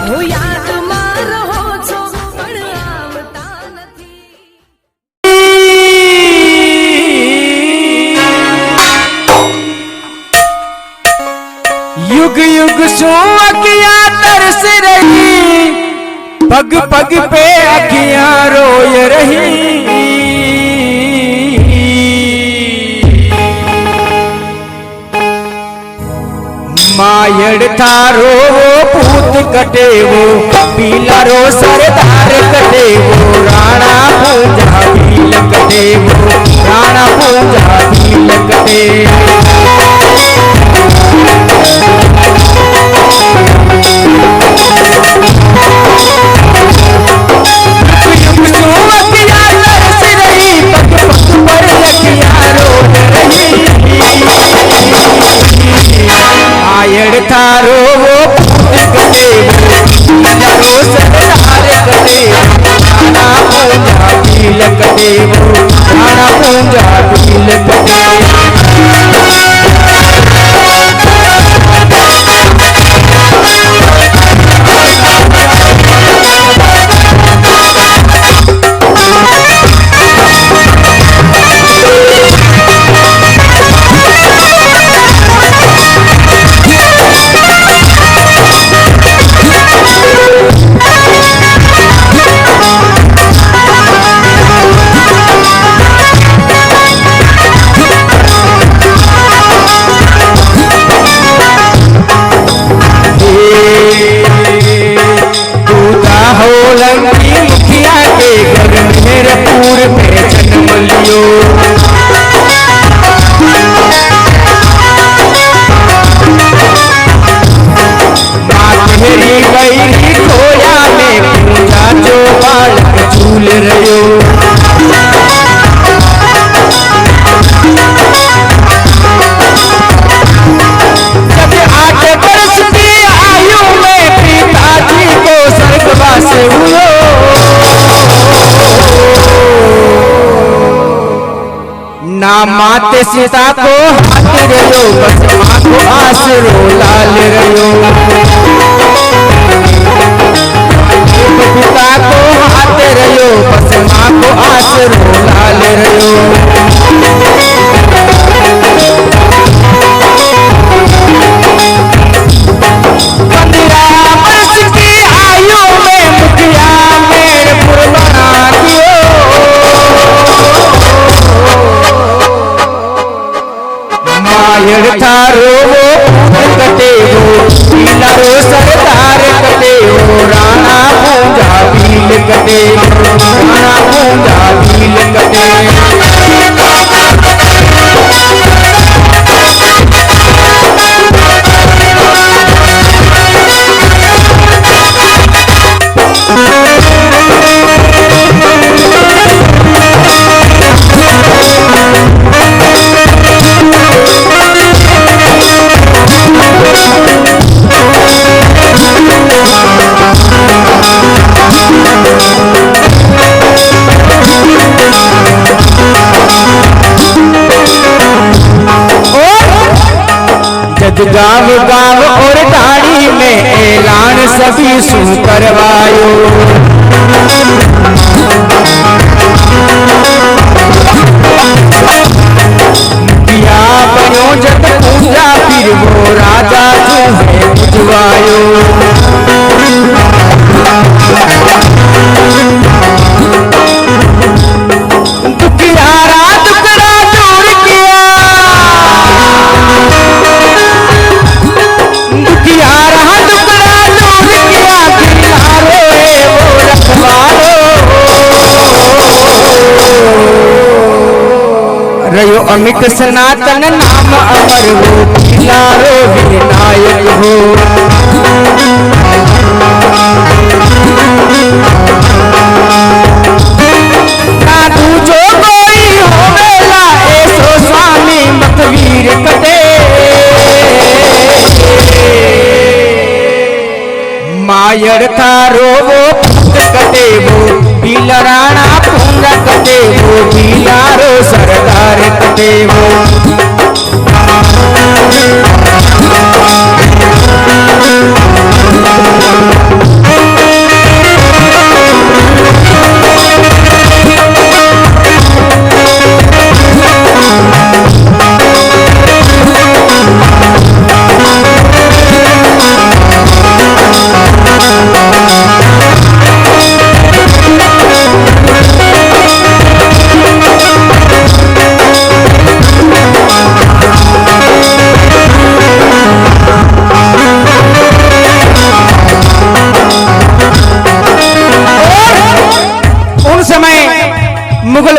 युग युग सो अखियां तरस रही, पग पग पे अखियां रोय रही। मायड़ थारो पूत कटे वो, पीला रो सरदार कटे वो, राणा पूजा भील कटे वो, राणा पूजा भील कटे। थारो वो कटे वो, रो सरदार कटे वो, राणा पूजा भील कटे वो, राणा पूजा भील कटे। ना माते सीता को हाथ रहो, बस माँ को आसरो लाल रहो। पिता को हाथ रहो, बस माँ को आसरो लाल रहो। थारो वो कटे वो, पीला रो सरदार कटे वो, राणा पूजा भील कटे वो, राणा पूजा भील कटे। गाँव गाँव और दाढ़ी में ऐलान सभी सुन करवायो। किया बनो जब पूजा, फिर वो राजा जो है बुझवायो। रयो अमित सनातन नाम अमर हो, लारो विनायक हो। ना दूजो कोई होवेला, ऐसो स्वामी मतवीर कटे। मायड़ थारो वो कटे वो, पीला राणा पूजा कटे वो, पीला रो सरदार कटे वो।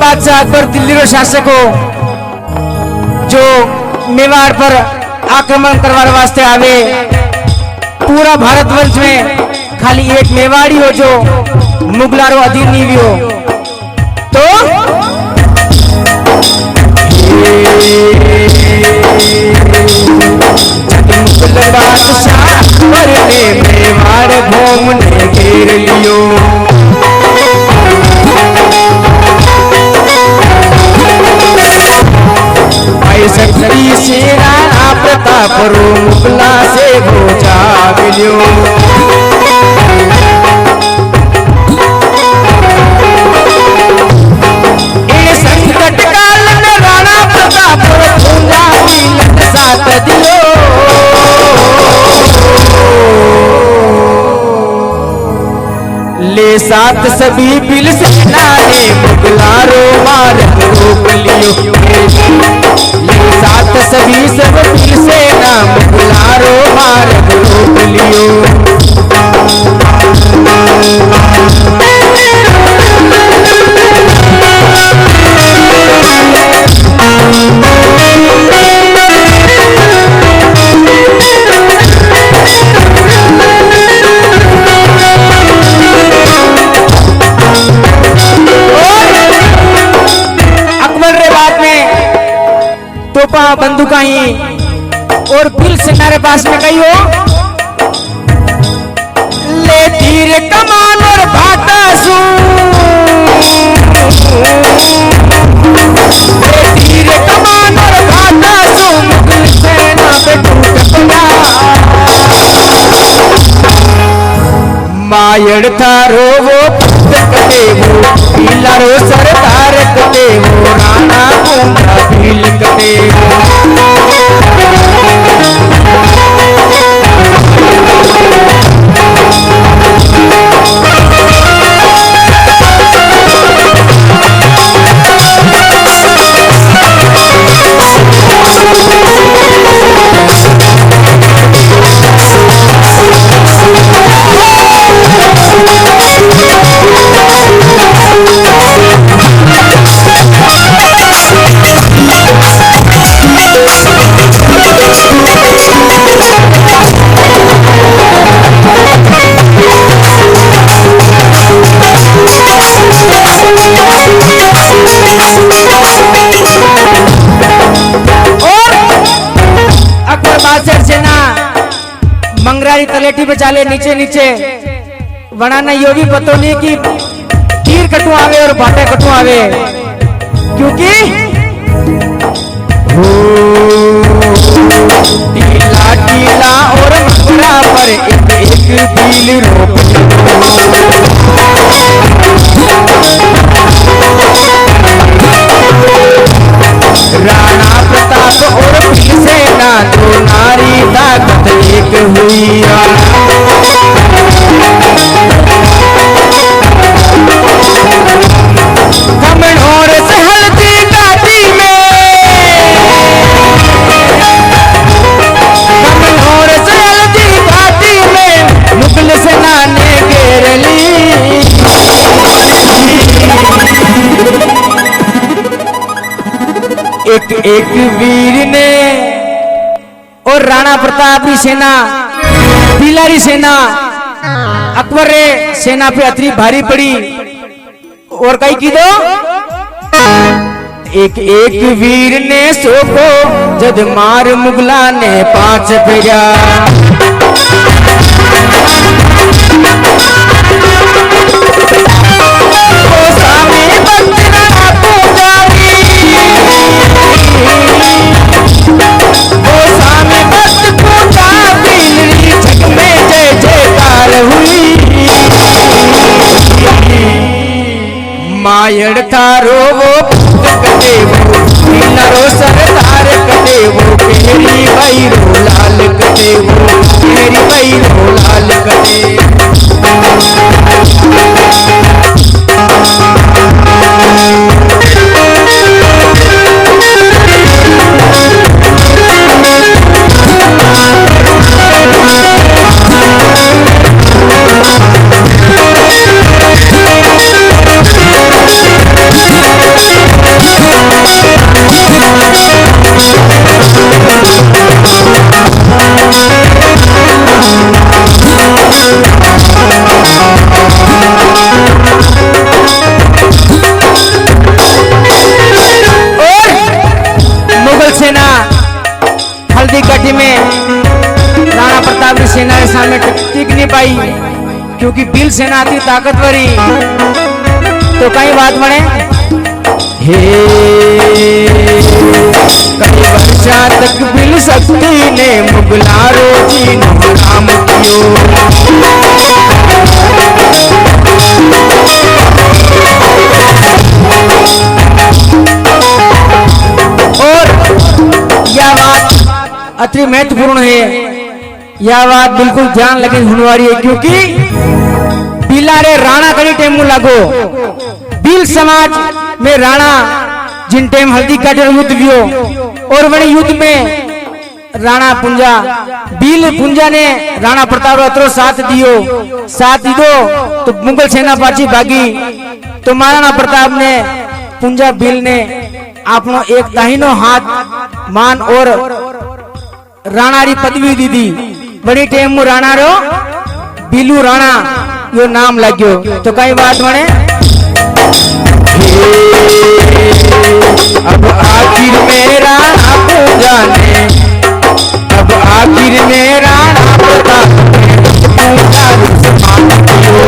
बादशाह अकबर दिल्ली रो शासक हो जो मेवाड़ पर आक्रमण करवाने वास्ते आवे। पूरा भारतवर्ष में खाली एक मेवाड़ी हो जो मुगलारो अधीन नहीं हो। तो मुगल बादशाह अकबर ने मेवाड़ घूमने घेर लियो। शक्ति से राणा प्रताप रो मुगला से भोजा मिलियो। इन संकट काल में राणा प्रताप रो भोजा मिलन साथ दियो। ले साथ सभी बिल सेना ने मुगलारो मार्ग रोक लियो। साथ सभी सब बिल सेना मुगलारो मार्ग रोक लियो। तोपा बंदूका ही और बिल सेना पास में गई हो। ले तीर कमान और भाटा सू, ले तीर कमान और भाटा सू मुगल सेना पे टूट पड़ा। मायड़ थारो वो कटे वो पीलारो सरदार कटे वो राणा कुंभा भील कटे वो। मंगरारी तलेटी पे चाले नीचे नीचे वनाना यो भी पतो नहीं कि तीर कटू आवे और भाटे कटू आवे, क्योंकि टीला टीला और मंगरा पर एक एक बील रोप। राणा प्रताप और बिल सेना दो नारी ताकत एक हुई। कमनौर से हल्दी घाटी में, कमनौर से हल्दी घाटी में मुगल सेना ने घेर ली। एक एक वीर ने और राणा प्रताप की सेना पीलारी सेना अकबर रे सेना पे अतरी भारी पड़ी। और कई की दो एक एक वीर ने सोको जद मार मुगला ने 5 फेरा। मायड़ थारो वो कटे वो पीलारो सरदार कटे वो केरी भाई रो लाल कटे वो केरी भाई रो लाल कटे। क्योंकि बिल सेना थी ताकतवरी। तो कई बात बने हे कई वर्षा तक बिल शक्ति ने मुगलारो जी नाम कियो। और यह बात अति महत्वपूर्ण है, यह बात बिल्कुल ध्यान लगे होने वाली है, क्योंकि बिलारे राणा कड़ी टेम लागो बिल समाज में राणा जिन टेम हल्दी काटे युद्ध वियो और बड़े युद्ध में राणा पुंजा बिल पुंजा ने राणा प्रताप अतरो साथ दीदो तो मुगल सेना पाछी भागी। तो महाराणा प्रताप ने पुंजा बिल ने आपनो एक दाहिनो हाथ मान और राणा री पदवी दी दी। बड़ी टेम मु राणा रो बिलू राणा यो नाम लाग्यो। तो कई बात बने अब आखिर में राणा पूजा ने अब आखिर में राणा प्रताप ने पूजा सम्मान कियो।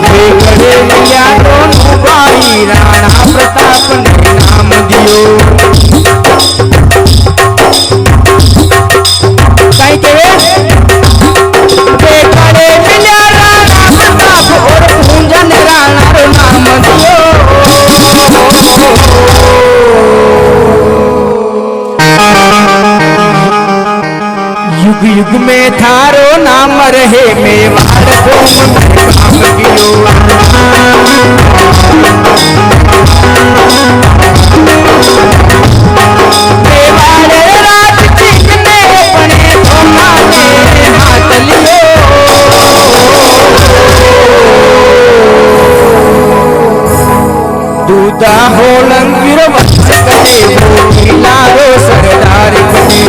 वे बड़े मिल्या दोनों भाई राणा प्रताप ने नाम दियो। कहीं केवे युग युग में थारो नाम रहे मेवाड़ को काम कियो। मेवाड़ राज जीतने अपने धोखा में हाथ लियो। दूधा हो लंगिर वंश कटे वो खिलारो सरदार कटे।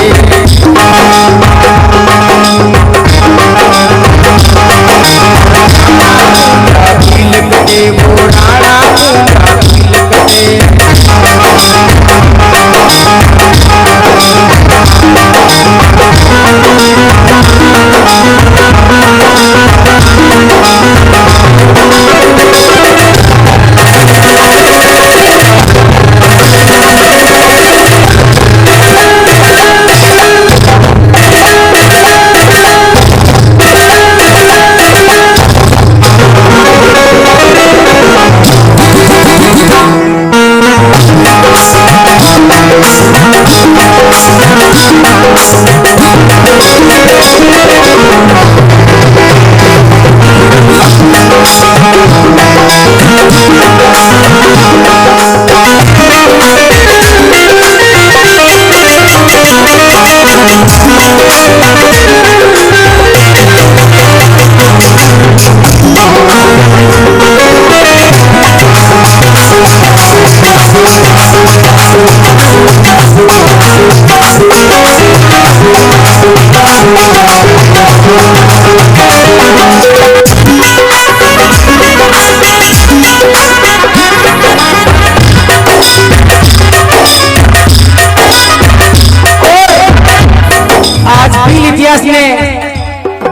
बिल कटे वो राणा बिल कटे।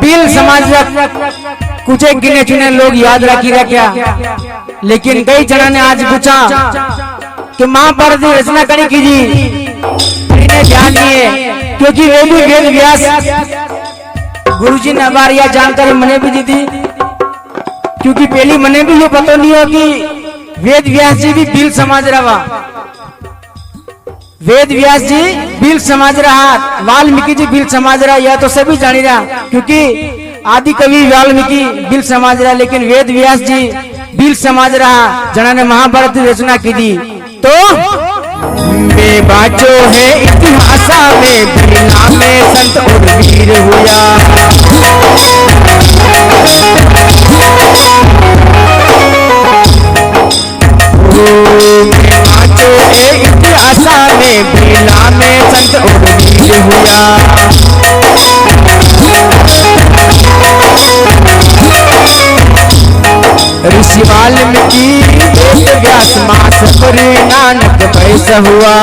बिल समाज कुछ एक गिने चुने लोग याद रखी रखा, लेकिन कई जना ने आज पूछा कि महाभारत की रचना करी कीजिए, इन्हें ध्यान नहीं है, क्योंकि वे भी वेद व्यास गुरुजी ने बार यह जानकारी मने भी दी थी, क्योंकि पहली मने भी ये पता नहीं हो कि वेद व्यास जी भी बिल समाज रहा, वेद व्यास जी बिल समाज रहा, वाल्मीकि जी बिल समाज रहा, यह तो सभी जानी रहा, क्योंकि आदि कवि वाल्मीकि बिल समाज रहा, लेकिन वेद व्यास जी बिल समाज रहा, जना ने महाभारत की रचना की थी। तो में बाचो है इतिहास में बिना में संत और वीर हुआ, में बाचो है इतिहास में बिना में संत और वीर हुआ, ऋषि वाल्मीकि वेद व्यास मास परि नानक पैसा हुआ।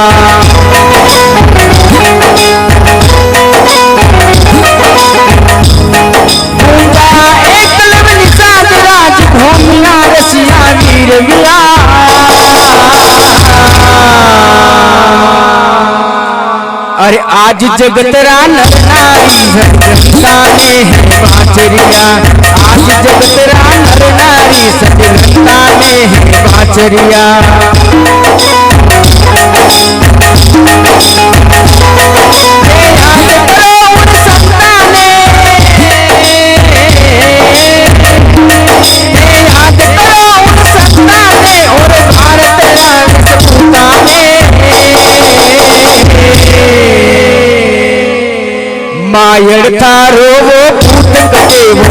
अरे आज जगतरा नर नारी सतरंता में है बाचरिया, आज जगतरा नर नारी सतरंता में है बाचरिया। याद करो उन संता ने, याद करो उन संता ने और भारत रानी सपूता ने। मायड़ थारो वो पूत कटे वो